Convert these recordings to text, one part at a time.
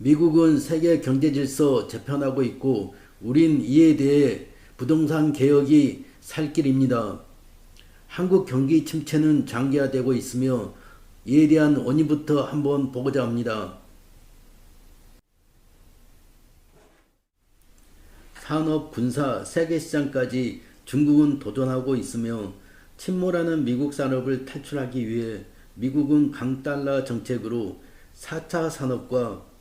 미국은 세계 경제 질서 재편하고 있고 우린 이에 대해 부동산 개혁이 살 길입니다. 한국 경기 침체는 장기화되고 있으며 이에 대한 원인부터 한번 보고자 합니다. 산업, 군사, 세계 시장까지 중국은 도전하고 있으며 침몰하는 미국 산업을 탈출하기 위해 미국은 강달러 정책으로 4차 산업과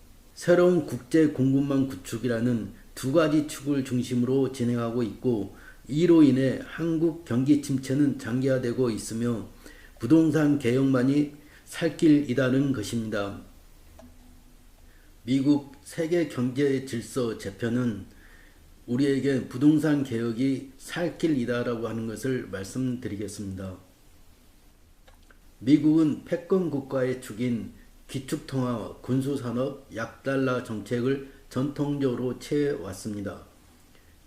새로운 국제 공급망 구축이라는 두 가지 축을 중심으로 진행하고 있고 이로 인해 한국 경기 침체는 장기화되고 있으며 부동산 개혁만이 살 길이라는 것입니다. 미국 세계 경제 질서 재편은 우리에게 부동산 개혁이 살 길이다라고 하는 것을 말씀드리겠습니다. 미국은 패권 국가의 축인 기축통화와 군수산업 약달러 정책을 전통적으로 취해왔습니다.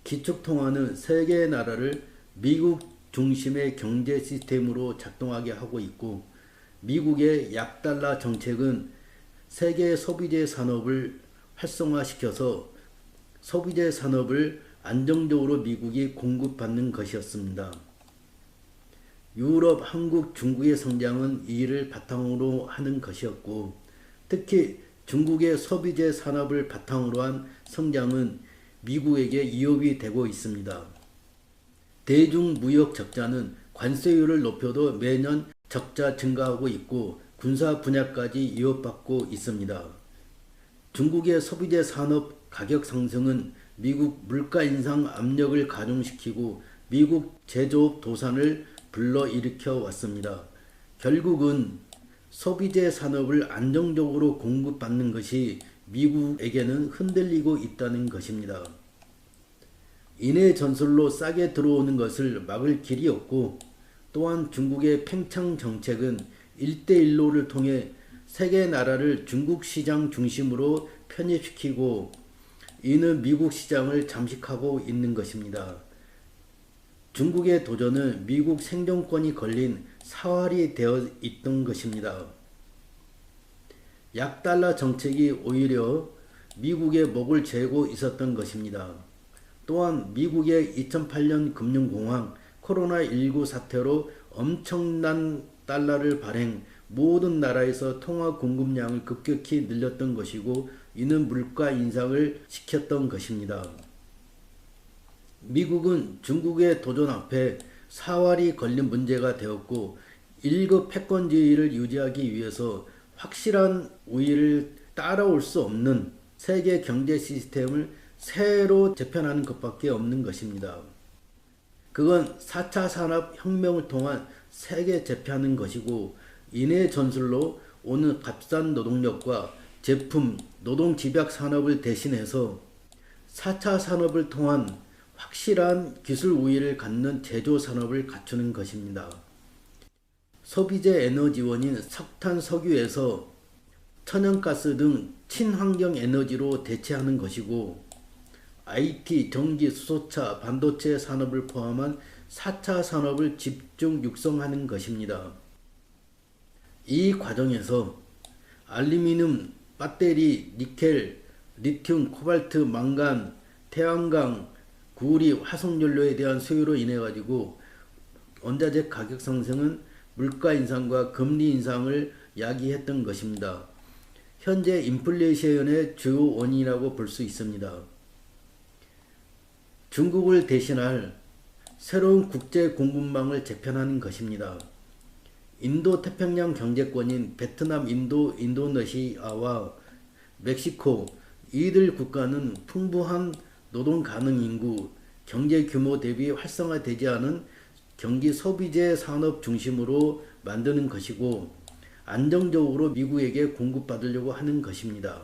기축통화는 세계의 나라를 미국 중심의 경제 시스템으로 작동하게 하고 있고 미국의 약달러 정책은 세계 소비재 산업을 활성화시켜서 소비재 산업을 안정적으로 미국이 공급받는 것이었습니다. 유럽, 한국, 중국의 성장은 이를 바탕으로 하는 것이었고 특히 중국의 소비재 산업을 바탕으로 한 성장은 미국에게 위협이 되고 있습니다. 대중무역 적자는 관세율을 높여도 매년 적자 증가하고 있고 군사 분야까지 위협받고 있습니다. 중국의 소비재 산업 가격 상승은 미국 물가 인상 압력을 가중시키고 미국 제조업 도산을 불러일으켜 왔습니다. 결국은 소비재 산업을 안정적으로 공급받는 것이 미국에게는 흔들리고 있다는 것입니다. 인해 전술로 싸게 들어오는 것을 막을 길이 없고 또한 중국의 팽창 정책은 1대1로를 통해 세계 나라를 중국 시장 중심으로 편입시키고 이는 미국 시장을 잠식하고 있는 것입니다. 중국의 도전은 미국 생존권이 걸린 사활이 되어 있던 것입니다. 약달러 정책이 오히려 미국의 목을 죄고 있었던 것입니다. 또한 미국의 2008년 금융공황, 코로나19 사태로 엄청난 달러를 발행, 모든 나라에서 통화 공급량을 급격히 늘렸던 것이고 이는 물가 인상을 시켰던 것입니다. 미국은 중국의 도전 앞에 사활이 걸린 문제가 되었고 1급 패권주의를 유지하기 위해서 확실한 우위를 따라올 수 없는 세계 경제 시스템을 새로 재편하는 것밖에 없는 것입니다. 그건 4차 산업혁명을 통한 세계 재편하는 것이고 인해 전술로 오는 값싼 노동력과 제품, 노동 집약 산업을 대신해서 4차 산업을 통한 확실한 기술 우위를 갖는 제조 산업을 갖추는 것입니다. 소비재 에너지원인 석탄, 석유에서 천연가스 등 친환경 에너지로 대체하는 것이고 IT, 전기, 수소차, 반도체 산업을 포함한 4차 산업을 집중 육성하는 것입니다. 이 과정에서 알루미늄, 배터리, 니켈, 리튬, 코발트, 망간, 태양광, 구리, 화석연료에 대한 수요로 인해 가지고 원자재 가격 상승은 물가 인상과 금리 인상을 야기했던 것입니다. 현재 인플레이션의 주요 원인이라고 볼 수 있습니다. 중국을 대신할 새로운 국제 공급망을 재편하는 것입니다. 인도 태평양 경제권인 베트남, 인도, 인도네시아와 멕시코 이들 국가는 풍부한 노동 가능 인구, 경제 규모 대비 활성화되지 않은 경기 소비재 산업 중심으로 만드는 것이고 안정적으로 미국에게 공급받으려고 하는 것입니다.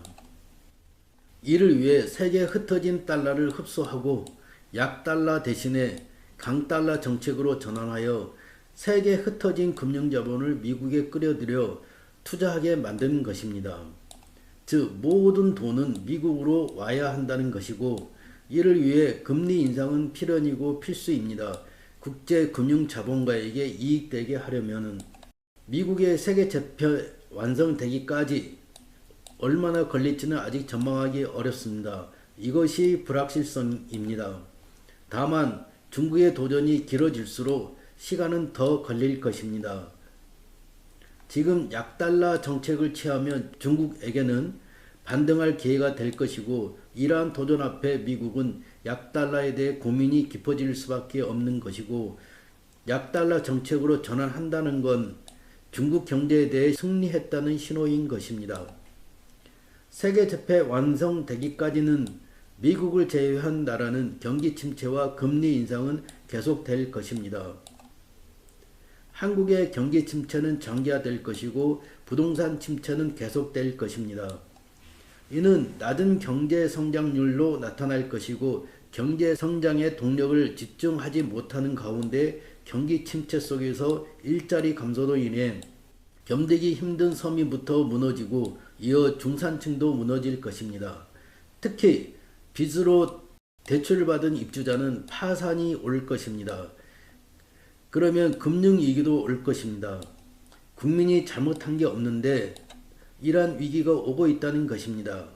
이를 위해 세계 흩어진 달러를 흡수하고 약달러 대신에 강달러 정책으로 전환하여 세계 흩어진 금융자본을 미국에 끌어들여 투자하게 만드는 것입니다. 즉 모든 돈은 미국으로 와야 한다는 것이고 이를 위해 금리 인상은 필연이고 필수입니다. 국제 금융 자본가에게 이익되게 하려면 미국의 세계 재편 완성되기까지 얼마나 걸릴지는 아직 전망하기 어렵습니다. 이것이 불확실성입니다. 다만 중국의 도전이 길어질수록 시간은 더 걸릴 것입니다. 지금 약달러 정책을 취하면 중국에게는 반등할 기회가 될 것이고, 이러한 도전 앞에 미국은 약달러에 대해 고민이 깊어질 수밖에 없는 것이고, 약달러 정책으로 전환한다는 건 중국 경제에 대해 승리했다는 신호인 것입니다. 세계 재패 완성되기까지는 미국을 제외한 나라는 경기 침체와 금리 인상은 계속될 것입니다. 한국의 경기 침체는 장기화될 것이고 부동산 침체는 계속될 것입니다. 이는 낮은 경제 성장률로 나타날 것이고, 경제 성장의 동력을 집중하지 못하는 가운데 경기 침체 속에서 일자리 감소로 인해 견디기 힘든 서민부터 무너지고 이어 중산층도 무너질 것입니다. 특히 빚으로 대출을 받은 입주자는 파산이 올 것입니다. 그러면 금융위기도 올 것입니다. 국민이 잘못한 게 없는데 이러한 위기가 오고 있다는 것입니다.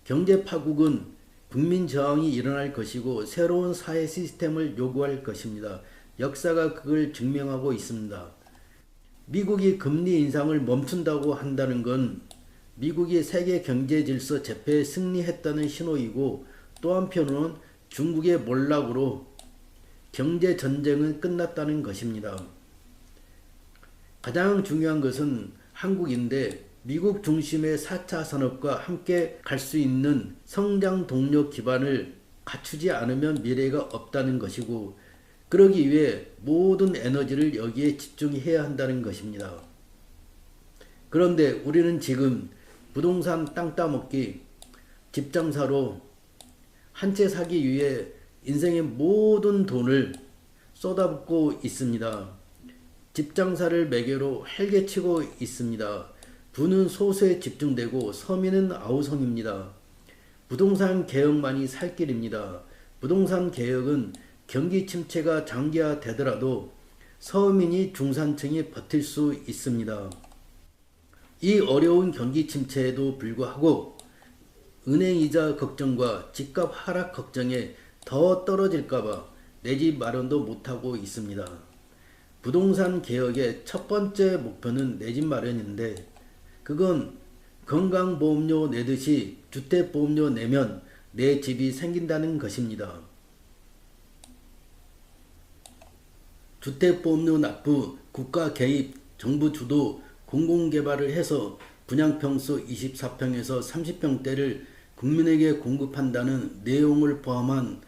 경제 파국은 국민 저항이 일어날 것이고 새로운 사회 시스템을 요구할 것입니다. 역사가 그걸 증명하고 있습니다. 미국이 금리 인상을 멈춘다고 한다는 건 미국이 세계 경제 질서 재패에 승리했다는 신호이고, 또 한편으로는 중국의 몰락으로 경제 전쟁은 끝났다는 것입니다. 가장 중요한 것은 한국인데 미국 중심의 4차 산업과 함께 갈 수 있는 성장 동력 기반을 갖추지 않으면 미래가 없다는 것이고, 그러기 위해 모든 에너지를 여기에 집중해야 한다는 것입니다. 그런데 우리는 지금 부동산 땅 따먹기, 집 장사로 한 채 사기 위해 인생의 모든 돈을 쏟아붓고 있습니다. 집 장사를 매개로 활개치고 있습니다. 부는 소수에 집중되고 서민은 아우성입니다. 부동산 개혁만이 살 길입니다. 부동산 개혁은 경기 침체가 장기화되더라도 서민이 중산층이 버틸 수 있습니다. 이 어려운 경기 침체에도 불구하고 은행이자 걱정과 집값 하락 걱정에 더 떨어질까봐 내 집 마련도 못하고 있습니다. 부동산 개혁의 첫 번째 목표는 내 집 마련인데, 그건 건강보험료 내듯이 주택보험료 내면 내 집이 생긴다는 것입니다. 주택보험료 납부, 국가 개입, 정부 주도, 공공개발을 해서 분양평수 24평에서 30평대를 국민에게 공급한다는 내용을 포함한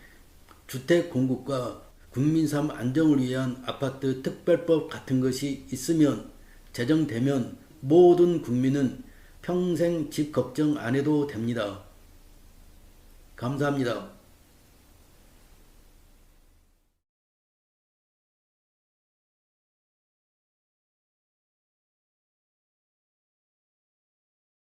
주택 공급과 국민 삶 안정을 위한 아파트 특별법 같은 것이 있으면, 제정되면 모든 국민은 평생 집 걱정 안 해도 됩니다. 감사합니다.